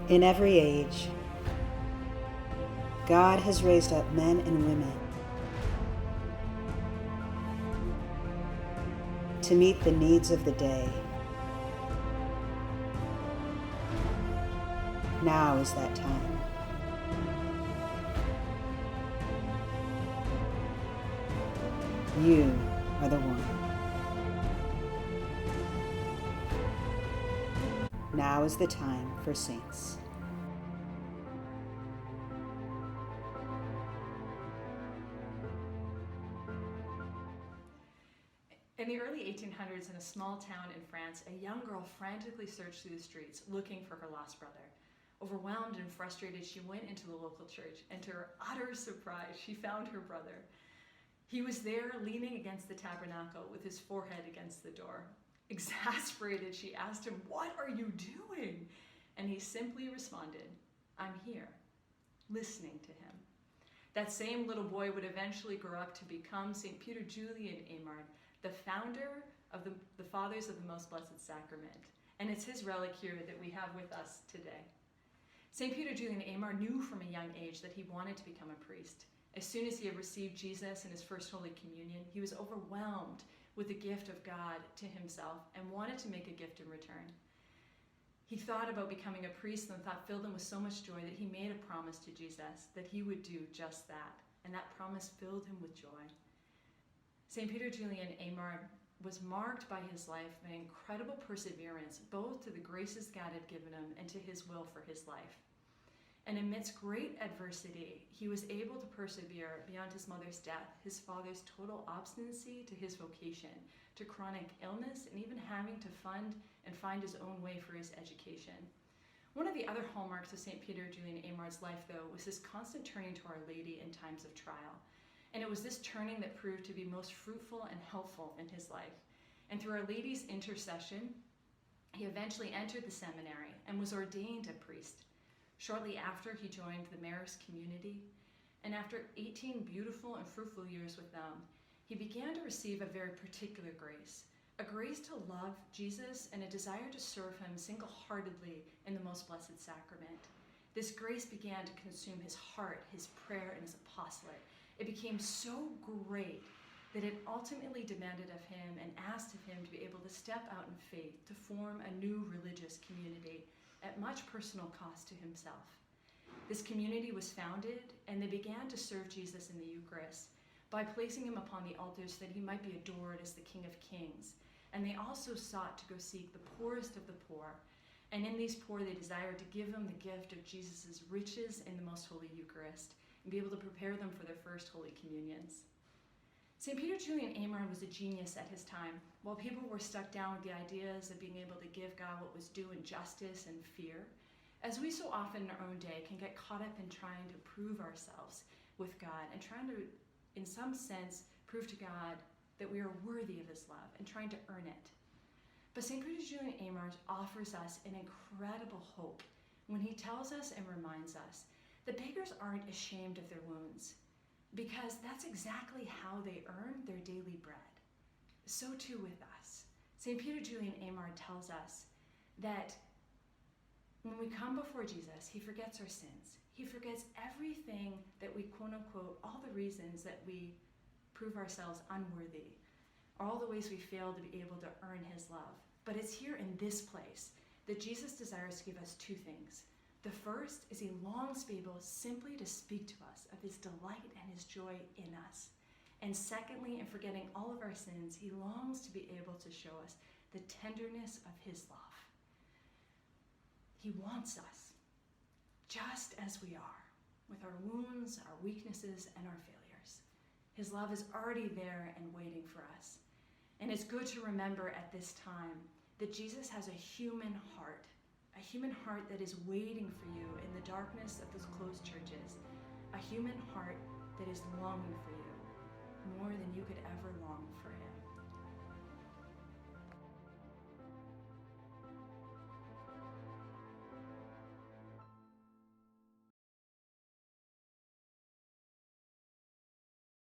In every age, God has raised up men and women to meet the needs of the day. Now is that time. You are the one. Now is the time for saints. In the early 1800s, in a small town in France, a young girl frantically searched through the streets looking for her lost brother. Overwhelmed and frustrated, she went into the local church, and to her utter surprise, she found her brother. He was there leaning against the tabernacle with his forehead against the door. Exasperated, she asked him, "What are you doing?" And he simply responded, "I'm here," listening to him. That same little boy would eventually grow up to become St. Peter Julian Eymard, the founder of the Fathers of the Most Blessed Sacrament. And it's his relic here that we have with us today. St. Peter Julian Eymard knew from a young age that he wanted to become a priest. As soon as he had received Jesus in his first Holy Communion, he was overwhelmed with the gift of God to himself and wanted to make a gift in return. He thought about becoming a priest, and the thought filled him with so much joy that he made a promise to Jesus that he would do just that. And that promise filled him with joy. St. Peter Julian Eymard was marked by his life by incredible perseverance, both to the graces God had given him and to his will for his life. And amidst great adversity, he was able to persevere beyond his mother's death, his father's total obstinacy to his vocation, to chronic illness, and even having to fund and find his own way for his education. One of the other hallmarks of St. Peter Julian Eymard's life, though, was his constant turning to Our Lady in times of trial. And it was this turning that proved to be most fruitful and helpful in his life. And through Our Lady's intercession, he eventually entered the seminary and was ordained a priest. Shortly after, he joined the Marist community, and after 18 beautiful and fruitful years with them, he began to receive a very particular grace, a grace to love Jesus and a desire to serve him single-heartedly in the Most Blessed Sacrament. This grace began to consume his heart, his prayer, and his apostolate. It became so great that it ultimately demanded of him and asked of him to be able to step out in faith, to form a new religious community at much personal cost to himself. This community was founded, and they began to serve Jesus in the Eucharist by placing him upon the altars so that he might be adored as the King of Kings. And they also sought to go seek the poorest of the poor. And in these poor, they desired to give them the gift of Jesus' riches in the Most Holy Eucharist and be able to prepare them for their first Holy Communions. St. Peter Julian Eymard was a genius at his time. While people were stuck down with the ideas of being able to give God what was due in justice and fear, as we so often in our own day can get caught up in trying to prove ourselves with God and trying to, in some sense, prove to God that we are worthy of his love and trying to earn it. But St. Peter Julian Eymard offers us an incredible hope when he tells us and reminds us that beggars aren't ashamed of their wounds, because that's exactly how they earn their daily bread. So too with us. St. Peter Julian Eymard tells us that when we come before Jesus, he forgets our sins. He forgets everything that we, quote unquote, all the reasons that we prove ourselves unworthy, all the ways we fail to be able to earn his love. But it's here in this place that Jesus desires to give us two things. The first is he longs to be able simply to speak to us of his delight and his joy in us. And secondly, in forgetting all of our sins, he longs to be able to show us the tenderness of his love. He wants us just as we are, with our wounds, our weaknesses, and our failures. His love is already there and waiting for us. And it's good to remember at this time that Jesus has a human heart that is waiting for you in the darkness of those closed churches, a human heart that is longing for you more than you could ever long for him.